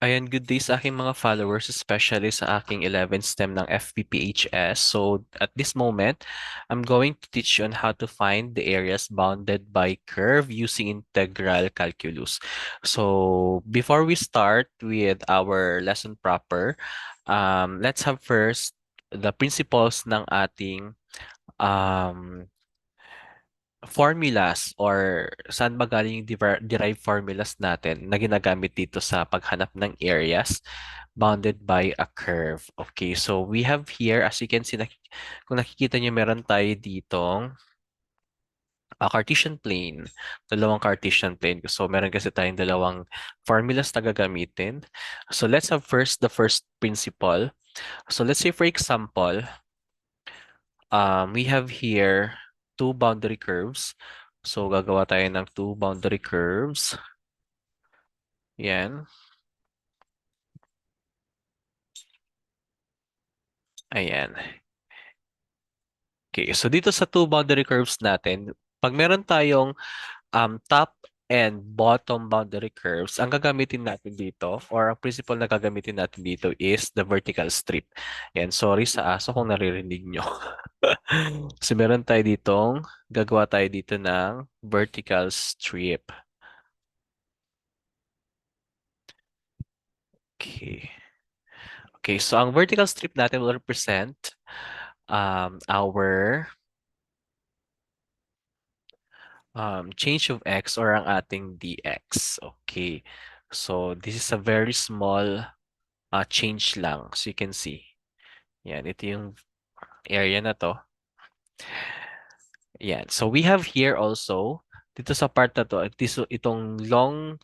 Ayan, good day sa aking mga followers, especially sa aking 11th STEM ng FPPHS. So, at this moment, I'm going to teach you on how to find the areas bounded by curve using integral calculus. So, before we start with our lesson proper, let's have first the principles ng ating um, formulas or saan ba galing yung derived formulas natin na ginagamit dito sa paghanap ng areas bounded by a curve. Okay, so we have here, as you can see, kung nakikita nyo, meron tayo ditong Cartesian plane, dalawang Cartesian plane. So meron kasi tayong dalawang formulas na gagamitin. So let's have first the first principle. So let's say for example, we have here two boundary curves. So, gagawa tayo ng two boundary curves. Yan. Ayan. Okay, so dito sa two boundary curves natin, pag meron tayong top and bottom boundary curves, ang gagamitin natin dito, or ang principle na gagamitin natin dito is the vertical strip. Yan, sorry sa aso kung naririnig nyo. So, meron tayo ditong, gagawa tayo dito ng vertical strip. Okay. Okay, so ang vertical strip natin will represent our change of x or ang ating dx. Okay, so this is a very small change lang. So you can see. Yan, ito yung area na to. Yan, so we have here also, dito sa part na to, itong long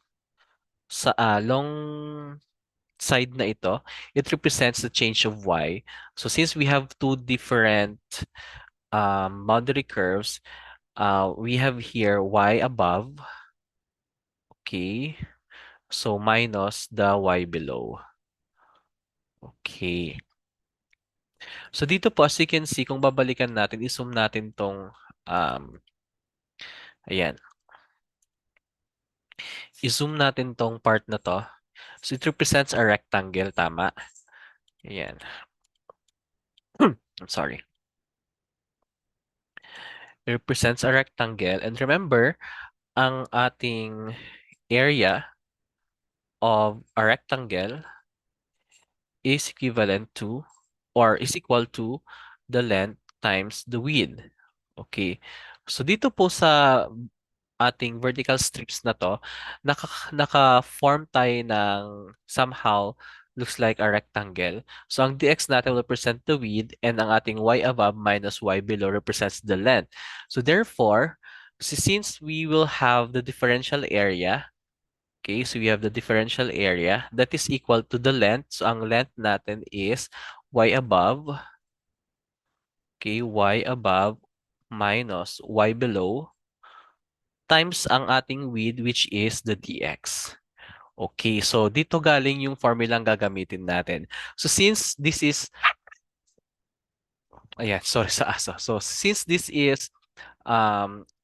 side na ito, it represents the change of y. So since we have two different boundary curves, we have here y above, okay, so minus the y below. Okay. So dito po, as you can see, kung babalikan natin, i-zoom natin tong, ayan, i-zoom natin tong part na to. So it represents a rectangle, tama? Ayan. I'm sorry. It represents a rectangle. And remember, ang ating area of a rectangle is equivalent to or is equal to the length times the width. Okay. So dito po sa ating vertical strips na to, naka-form tayo ng somehow looks like a rectangle. So ang dx natin will represent the width and ang ating y above minus y below represents the length. So therefore, since we will have the differential area, okay, so we have the differential area that is equal to the length. So ang length natin is y above, okay, y above minus y below times ang ating width which is the dx. Okay, so dito galing yung formulang gagamitin natin. So since this is, ayan, sorry sa aso. So since this is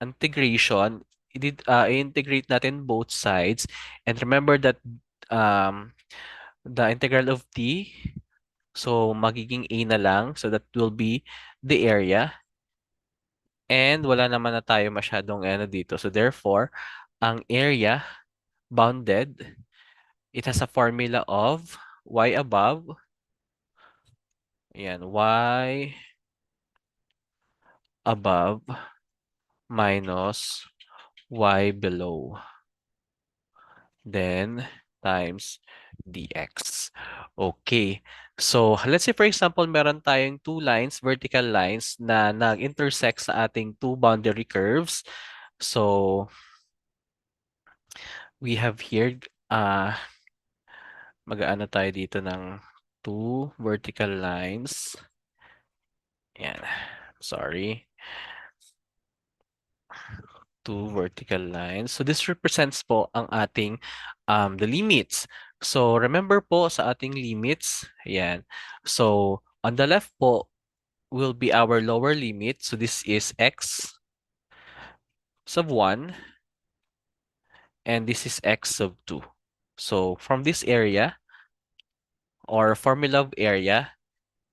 integration, i-integrate natin both sides. And remember that um, the integral of t, so magiging a na lang. So that will be the area. And wala naman na tayo masyadong ano dito. So therefore, ang area bounded, it has a formula of y above, ayan, y above minus y below, then times dx. Okay. So, let's say for example, meron tayong two lines, vertical lines na nag-intersect sa ating two boundary curves. So, we have here, mag-aano tayo dito ng two vertical lines. Yan. Sorry. Two vertical lines. So this represents po ang ating the limits. So remember po sa ating limits, ayan. So on the left po will be our lower limit. So this is x sub 1 and this is x sub 2. So, from this area, or formula of area,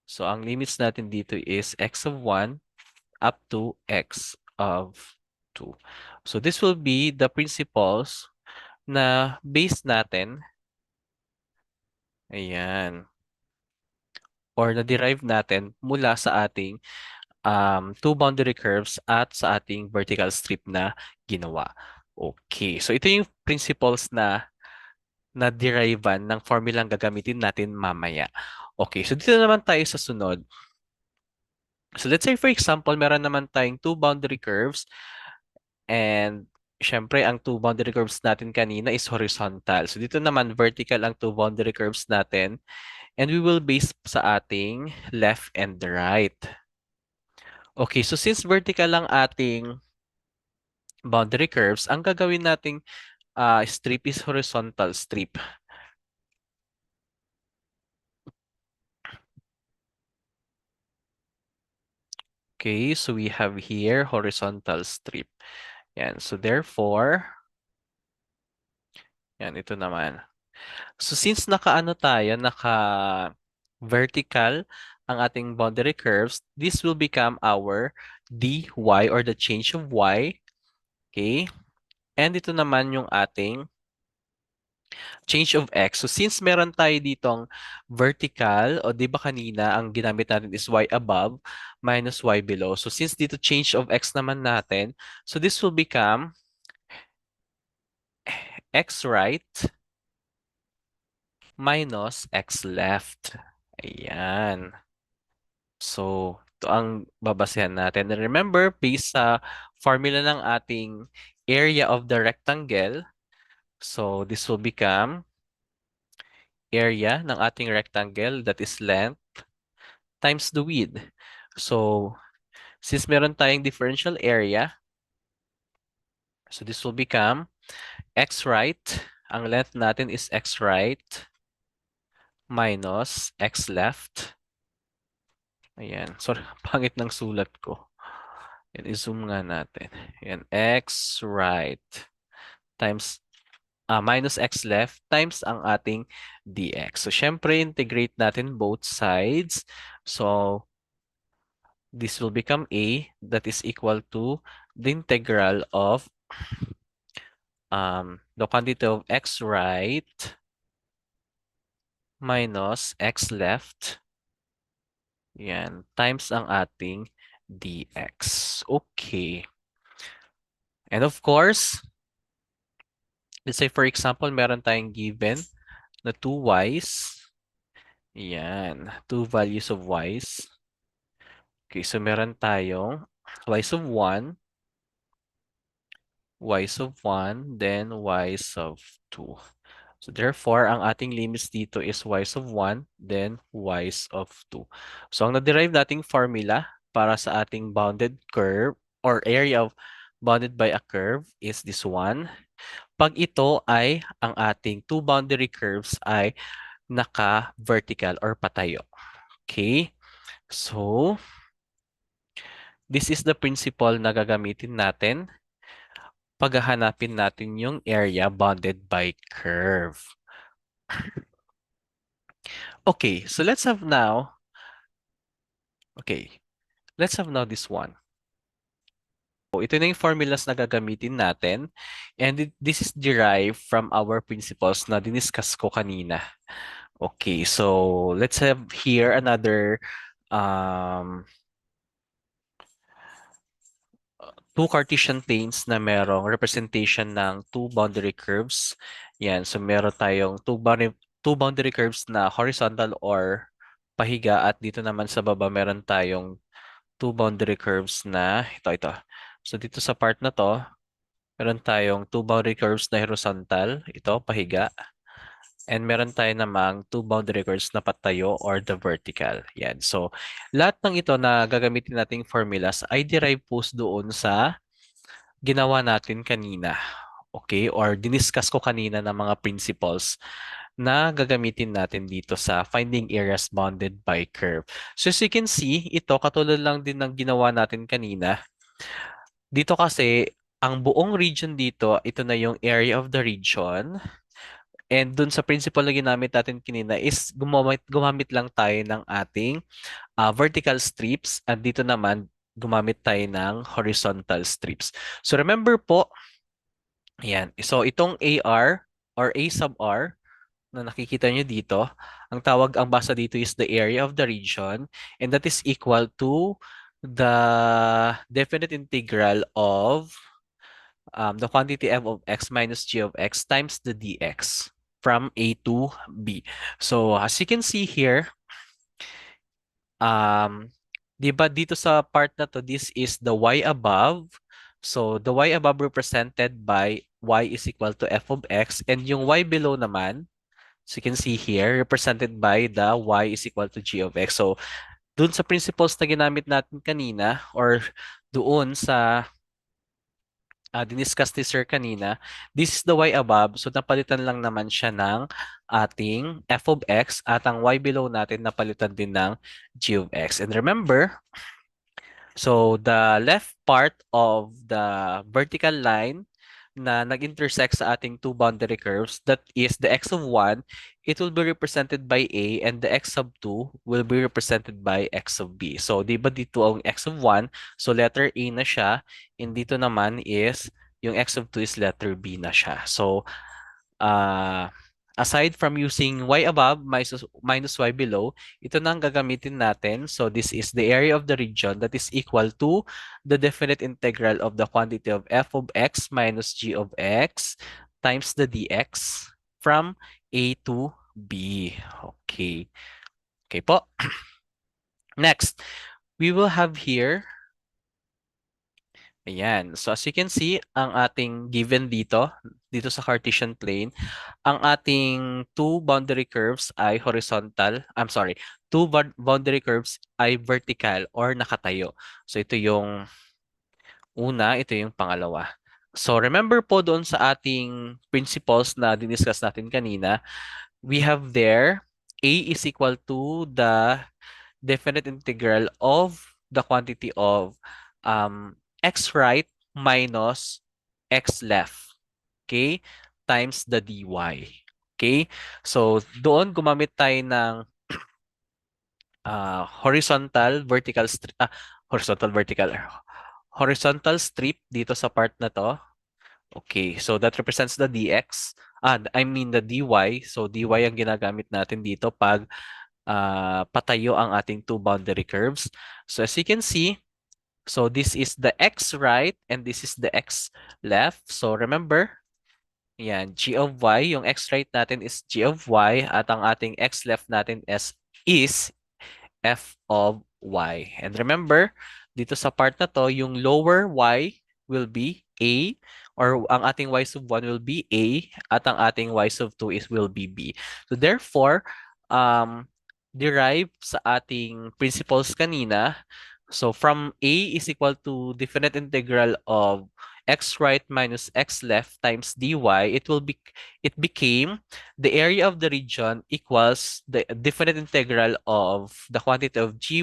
so ang limits natin dito is x of 1 up to x of 2. So, this will be the principles na base natin, ayan, or na-derive natin mula sa ating two boundary curves at sa ating vertical strip na ginawa. Okay, so ito yung principles na na-derivan ng formulang gagamitin natin mamaya. Okay, so dito naman tayo sa sunod. So let's say for example, meron naman tayong two boundary curves and syempre ang two boundary curves natin kanina is horizontal. So dito naman vertical ang two boundary curves natin and we will base sa ating left and right. Okay, so since vertical lang ating boundary curves, ang gagawin nating strip is horizontal strip. Okay, so we have here horizontal strip. Yan, so therefore, yan, ito naman. So since naka-ano tayo, naka-vertical ang ating boundary curves, this will become our dy or the change of y. Okay? And ito naman yung ating change of x. So since meron tayo ditong vertical, o di ba kanina ang ginamit natin is y above minus y below. So since dito change of x naman natin, so this will become x right minus x left. Ayan. So, ito ang babasehan natin. And remember, based sa formula ng ating area of the rectangle, so this will become area ng ating rectangle, that is length, times the width. So, since meron tayong differential area, so this will become x right. Ang length natin is x right minus x left. Ayan. Sorry, pangit ng sulat ko. Yan, i-zoom nga natin. Ayan, x right times minus x left times ang ating dx. So, syempre, integrate natin both sides. So, this will become a that is equal to the integral of the quantity of x right minus x left. Yan, times ang ating dx. Okay. And of course, let's say for example, meron tayong given na 2y's. Yan, two values of y's. Okay, so meron tayong y's of 1, y's of 1, then y's of 2. So therefore, ang ating limits dito is y's of 1, then y's of 2. So ang na-derive nating formula para sa ating bounded curve or area of bounded by a curve is this one. Pag ito ay ang ating two boundary curves ay naka-vertical or patayo. Okay? So, this is the principle na gagamitin natin paghahanapin natin yung area bounded by curve. Okay, so let's have now this one. So, ito na yung formulas na gagamitin natin and this is derived from our principles na diniscuss ko kanina. Okay, so let's have here another two Cartesian planes na merong representation ng two boundary curves. Yan, so meron tayong two boundary curves na horizontal or pahiga at dito naman sa baba meron tayong two boundary curves na ito. So dito sa part na to, meron tayong two boundary curves na horizontal, ito pahiga. And meron tayo namang two boundary curves na patayo or the vertical. Yan. So lahat ng ito na gagamitin nating formulas ay derive po doon sa ginawa natin kanina. Okay? Or diniscuss ko kanina ng mga principles na gagamitin natin dito sa finding areas bounded by curve. So as you can see, ito katulad lang din ng ginawa natin kanina. Dito kasi, ang buong region dito, ito na yung area of the region. And dun sa principle na ginamit natin kanina is gumamit lang tayo ng ating vertical strips at dito naman gumamit tayo ng horizontal strips. So remember po, ayan. So itong AR or A sub R na nakikita nyo dito, ang basa dito is the area of the region and that is equal to the definite integral of the quantity f of x minus g of x times the dx from A to B. So as you can see here, um, di ba dito sa part na to, this is the y above. So the y above represented by y is equal to f of x and yung y below naman, so you can see here, represented by the y is equal to g of x. So dun sa principles na ginamit natin kanina or doon sa diniscuss ni Sir kanina, this is the y above. So, napalitan lang naman siya ng ating f of x at ang y below natin napalitan din ng g of x. And remember, so the left part of the vertical line na nag-intersect sa ating two boundary curves, that is the x of 1, it will be represented by A and the x of 2 will be represented by x of B. So, di ba dito ang x of 1? So, letter A na siya. And dito naman is yung x of 2 is letter B na siya. So, uh, aside from using y above minus y below, ito na ang gagamitin natin. So this is the area of the region that is equal to the definite integral of the quantity of f of x minus g of x times the dx from A to B. Okay. Okay po. Next, we will have here, ayan. So as you can see, ang ating given dito sa Cartesian plane, ang ating two boundary curves ay horizontal. I'm sorry, two boundary curves ay vertical or nakatayo. So ito yung una, ito yung pangalawa. So remember po doon sa ating principles na diniscuss natin kanina, we have there A is equal to the definite integral of the quantity of x right minus x left. Okay? Times the dy. Okay? So, doon gumamit tayo ng horizontal, vertical. Horizontal strip dito sa part na to. Okay, so that represents the dx. I mean the dy. So, dy ang ginagamit natin dito pag patayo ang ating two boundary curves. So, as you can see, so this is the x right and this is the x left. So, remember, yan, g of y, yung x right natin is g of y at ang ating x left natin is f of y. And remember, dito sa part na to, yung lower y will be a or ang ating y sub 1 will be a at ang ating y sub 2 will be b. So therefore, derive sa ating principles kanina, so from a is equal to definite integral of x right minus x left times dy, it became the area of the region equals the definite integral of the quantity of g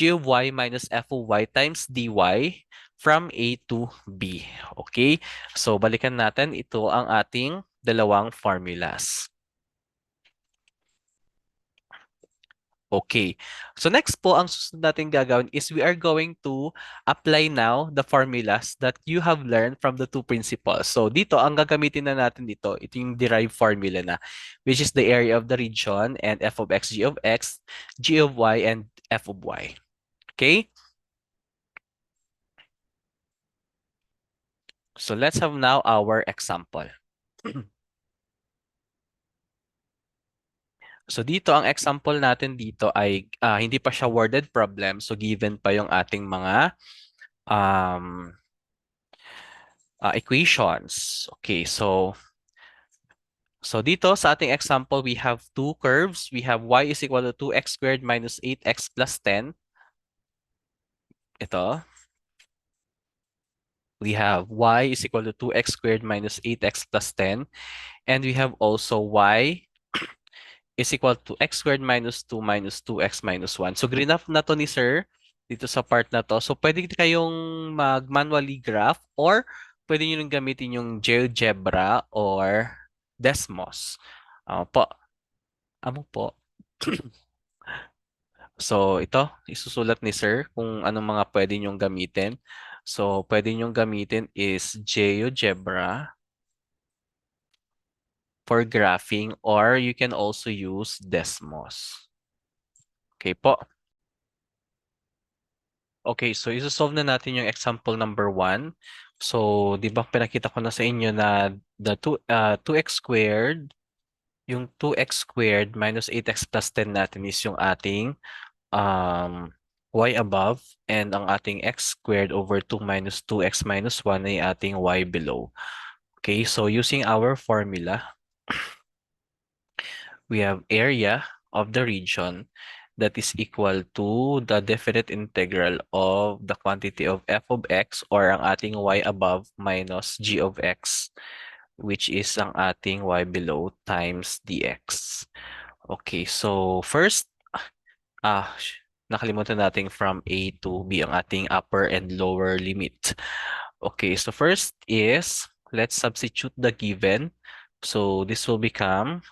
of y minus f of y times dy from A to B. Okay? So, balikan natin. Ito ang ating dalawang formulas. Okay. So next po, ang susunod natin gagawin is we are going to apply now the formulas that you have learned from the two principles. So dito, ang gagamitin na natin dito, ito yung derived formula na, which is the area of the region and f of x, g of y, and f of y. Okay? So let's have now our example. So dito, ang example natin dito ay hindi pa siya worded problem. So given pa yung ating mga um, equations. Okay, so dito sa ating example, we have two curves. We have y is equal to 2x squared minus 8x plus 10. Ito. We have y is equal to 2x squared minus 8x plus 10. And we have also y is equal to x squared minus 2 minus 2x minus 1. So, green up na to ni sir dito sa part na to. So, pwede kayong mag-manually graph or pwede nyo nang gamitin yung GeoGebra or Desmos. Po. Amo po. So, ito, isusulat ni sir kung anong mga pwede nyong gamitin. So, pwede nyong gamitin is GeoGebra for graphing, or you can also use Desmos. Okay po. Okay, so isosolve na natin yung example number 1. So, di ba pinakita ko na sa inyo na the 2x squared, yung 2x squared minus 8x plus 10 natin is yung ating y above, and ang ating x squared over 2 minus 2x minus 1 ay ating y below. Okay, so using our formula, we have area of the region that is equal to the definite integral of the quantity of f of x, or ang ating y above minus g of x, which is ang ating y below times dx. Okay, so first, nakalimutan natin from A to B ang ating upper and lower limit. Okay, so first is, let's substitute the given. So this will become,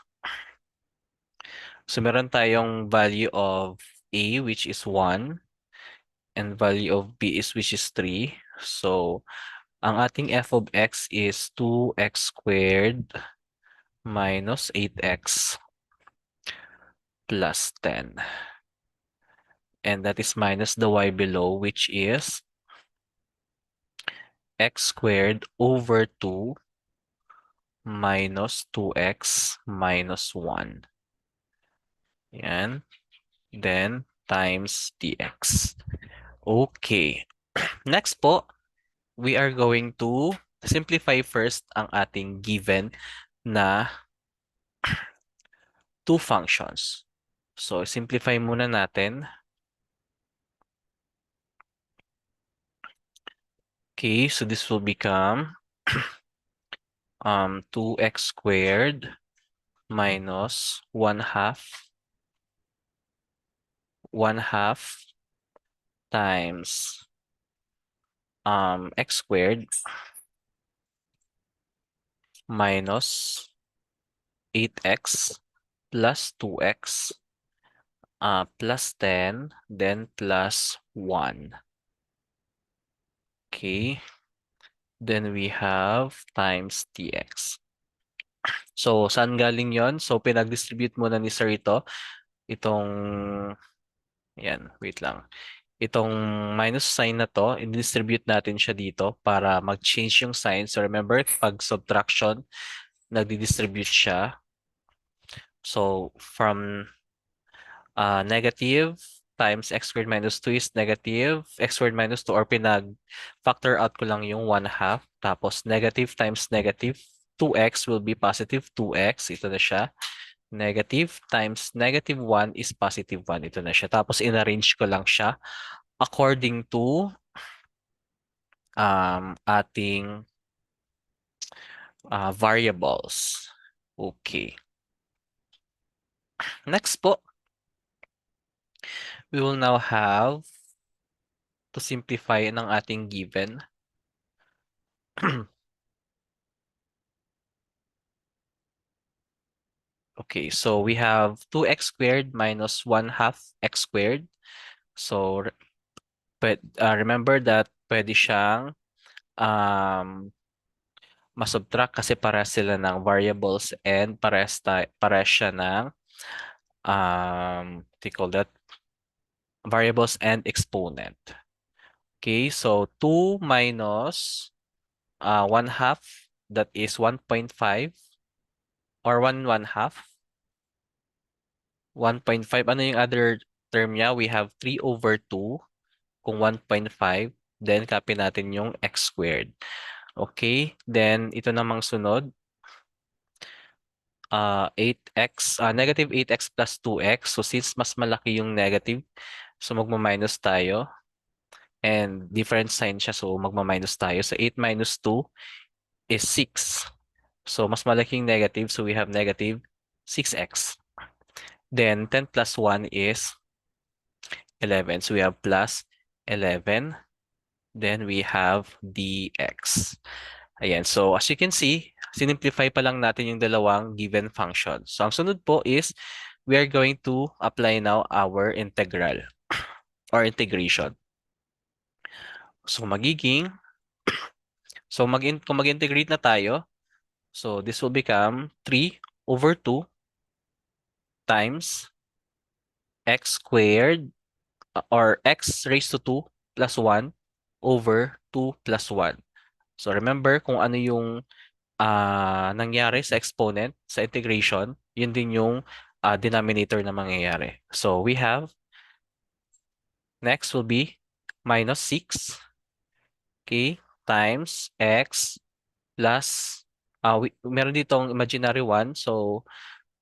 so meron tayong value of A which is 1, and value of B is which is 3. So ang ating f of x is 2x squared minus 8x plus 10. And that is minus the y below, which is x squared over 2 minus 2x minus 1. Yan. Then, times dx. Okay. Next po, we are going to simplify first ang ating given na two functions. So, simplify muna natin. Okay, so this will become 2x squared minus 1 half times x squared minus 8x plus 2x plus 10, then plus 1. Okay. Then we have times dx. So, saan galing yon? So, pinag-distribute muna ni sir ito. Itong, yan, wait lang. Itong minus sign na to, i-distribute natin siya dito para mag-change yung sign. So, remember, pag subtraction, nagdi-distribute siya. So, from negative times x squared minus 2 is negative x squared minus 2, or pinag-factor out ko lang yung 1/2. Tapos, negative times negative 2x will be positive 2x. Ito na siya. Negative times negative 1 is positive 1. Ito na siya. Tapos, in-arrange ko lang siya according to ating variables. Okay. Next po, we will now have to simplify ng ating given. Okay, so we have 2x squared minus 1/2 x squared. So, remember that pwede siyang masubtract kasi para sila ng variables, and para siya ng what do you call that? Variables and exponent. Okay, so 2 minus 1/2, that is 1.5, or 1/1/2. 1.5, ano yung other term niya? We have 3 over 2 kung 1.5. Then, copy natin yung x squared. Okay, then ito namang sunod. 8x, negative 8x plus 2x. So, since mas malaki yung negative, so magma-minus tayo. And different sign siya, so magma-minus tayo. So, 8 minus 2 is 6. So, mas malaking negative, so we have negative 6x. Then, 10 plus 1 is 11. So, we have plus 11. Then, we have dx. Ayan. So, as you can see, sinimplify pa lang natin yung dalawang given function. So, ang sunod po is we are going to apply now our integral or integration. So, kung mag-integrate na tayo, so this will become 3 over 2 times x squared or x raised to 2 plus 1 over 2 plus 1. So, remember kung ano yung nangyari sa exponent, sa integration, yun din yung denominator na mangyayari. So, we have, next will be minus 6, okay, times x plus, meron ditong imaginary 1, so,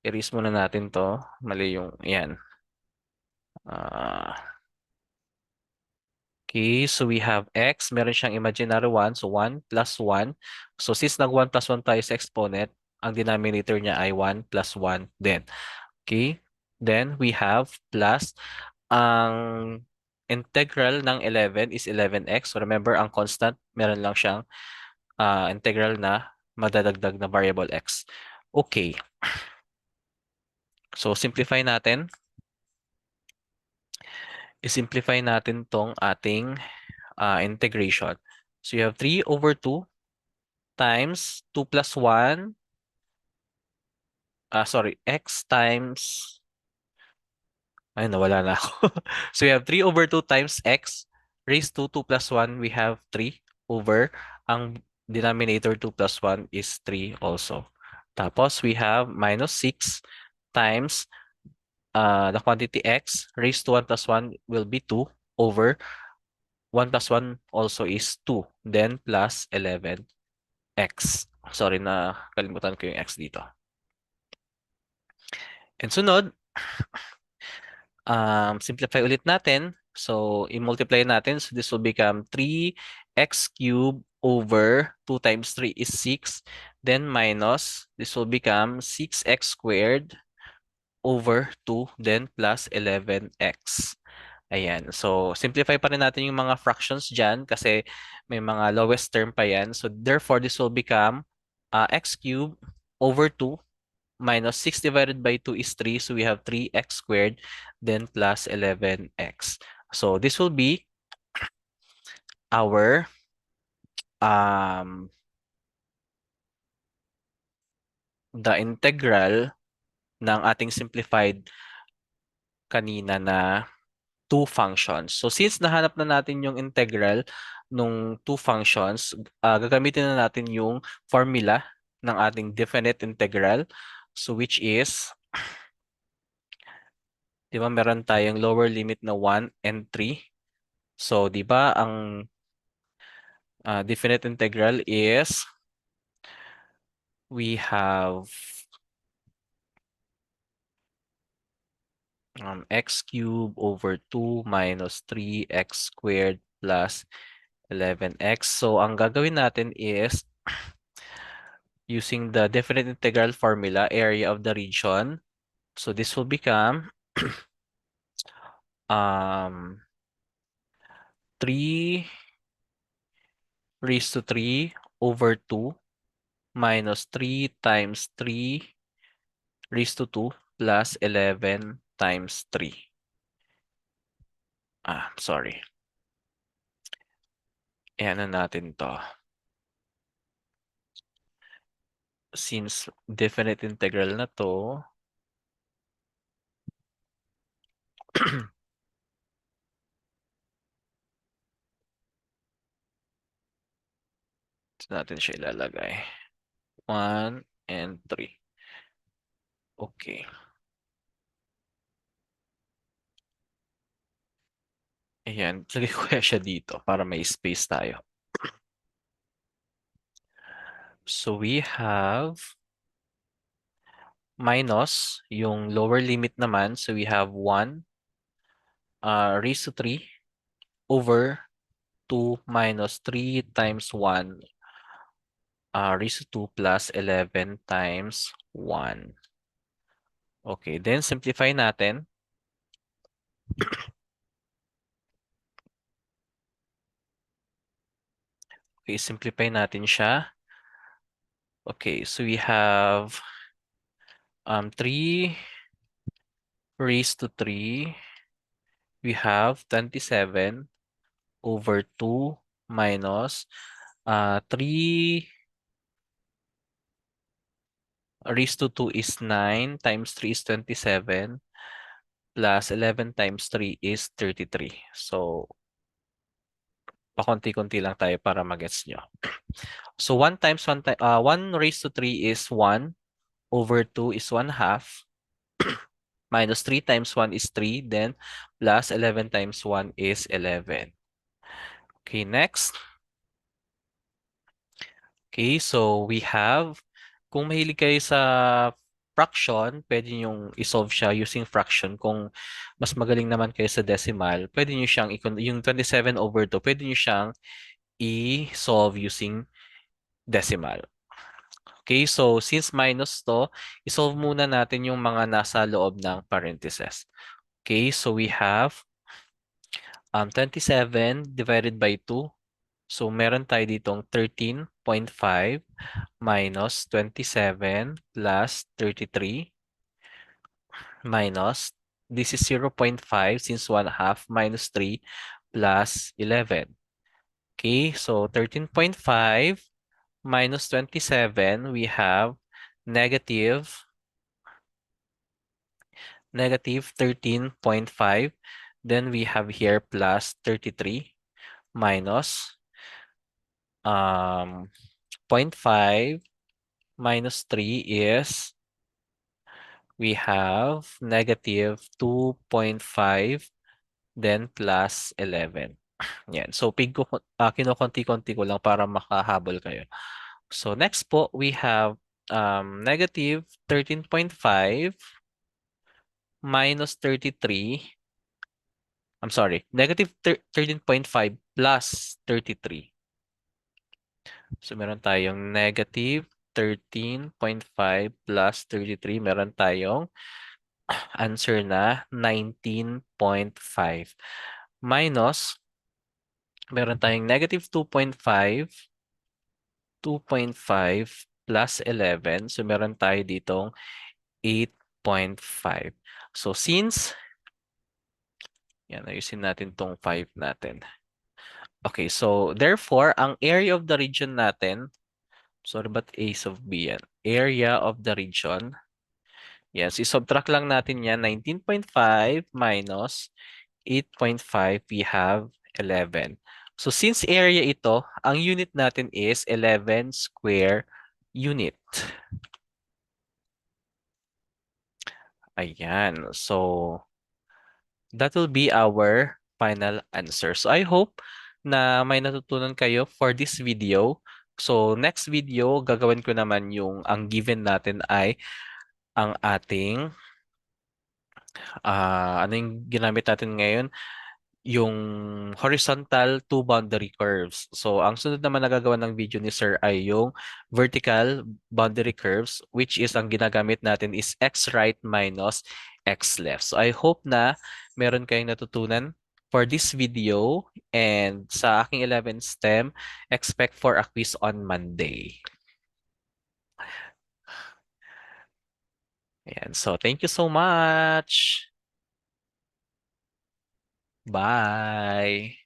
erase muna natin to. Mali yung, yan. Okay, so we have x, meron siyang imaginary 1, so 1 plus 1. So, since nag 1 plus 1 tayo sa exponent, ang denominator niya ay 1 plus 1 din. Okay? Then we have plus ang integral ng 11 is 11x. So remember, ang constant, meron lang siyang integral na madadagdag na variable x. Okay. So simplify natin. I-simplify natin tong ating integration. So you have 3 over 2 times 2 plus 1. Sorry, x times ay, nawala na ako. So we have 3 over 2 times x raised to 2 plus 1. We have 3 over. Ang denominator 2 plus 1 is 3 also. Tapos we have minus 6 times the quantity x raised to 1 plus 1 will be 2 over 1 plus 1 also is 2. Then plus 11x. Sorry na kalimutan ko yung x dito. And sunod, simplify ulit natin. So, i-multiply natin. So, this will become 3x cubed over 2 times 3 is 6. Then minus, this will become 6x squared over 2, then plus 11x. Ayan. So, simplify pa rin natin yung mga fractions dyan kasi may mga lowest term pa yan. So, therefore, this will become x cubed over 2 minus 6 divided by 2 is 3. So we have 3x squared, then plus 11x. So this will be our the integral ng ating simplified kanina na two functions. So since nahanap na natin yung integral nung two functions, gagamitin na natin yung formula ng ating definite integral. So which is, di ba meron tayong lower limit na 1 and 3. So, di ba ang definite integral is we have x cubed over 2 minus 3x squared plus 11x. So, ang gagawin natin is using the definite integral formula, area of the region. So, this will become 3 raised to 3 over 2 minus 3 times 3 raised to 2 plus 11 times 3. Sorry. Ayan na natin to. Since definite integral na to, natin siya ilalagay. 1 and 3. Okay. Ayan, lagay ko kaya siya dito para may space tayo. So we have minus yung lower limit naman. So we have 1 raised to 3 over 2 minus 3 times 1 raised to 2 plus 11 times 1. Okay, then simplify natin. Okay, simplify natin siya. Okay, so we have 3 raised to 3. We have 27 over 2 minus 3 raised to 2 is 9 times 3 is 27 plus 11 times 3 is 33. So, pakonti-konti lang tayo para magets nyo. So 1 raised to 3 is 1 over 2 is 1 half minus 3 times 1 is 3 then plus 11 times 1 is 11. Okay, next. Okay, so we have kung mahilig kayo sa fraction, pwede niyong i-solve siya using fraction. Kung mas magaling naman kayo sa decimal, pwede niyo siyang yung 27 over 2, pwede niyo siyang i-solve using decimal. Okay, so since minus to, isolve muna natin yung mga nasa loob ng parentheses. Okay, so we have 27 divided by 2. So meron tayo ditong 13.5 minus 27 plus 33 minus, this is 0.5 since 1 half minus 3 plus 11. Okay, so 13.5 minus 27, we have negative 13.5. Then we have here plus 33 minus um, 0.5 minus 3 is we have negative 2.5 then plus 11. Yan. So, kinukonti-konti ko lang para makahabol kayo. So, next po, we have negative 13.5 minus 33. I'm sorry, negative 13.5 plus 33. So, meron tayong negative 13.5 plus 33. Meron tayong answer na 19.5. Minus, meron tayong negative 2.5 plus 11. So, meron tayo ditong 8.5. So, since, yan, ayusin natin tong 5 natin. Okay, so therefore, ang area of the region natin, sorry, but A of B yan? Area of the region, yes, i-subtract lang natin yan, 19.5 minus 8.5, we have 11. So since area ito, ang unit natin is 11 square unit. Ayan, so that will be our final answer. So I hope na may natutunan kayo for this video. So next video, gagawin ko naman yung ang given natin ay ang ating ano yung ginamit natin ngayon? Yung horizontal two boundary curves. So ang sunod naman na gagawin ng video ni Sir ay yung vertical boundary curves, which is ang ginagamit natin is x right minus x left. So I hope na meron kayong natutunan for this video, and sa aking 11th STEM, expect for a quiz on Monday. Ayan. So thank you so much. Bye.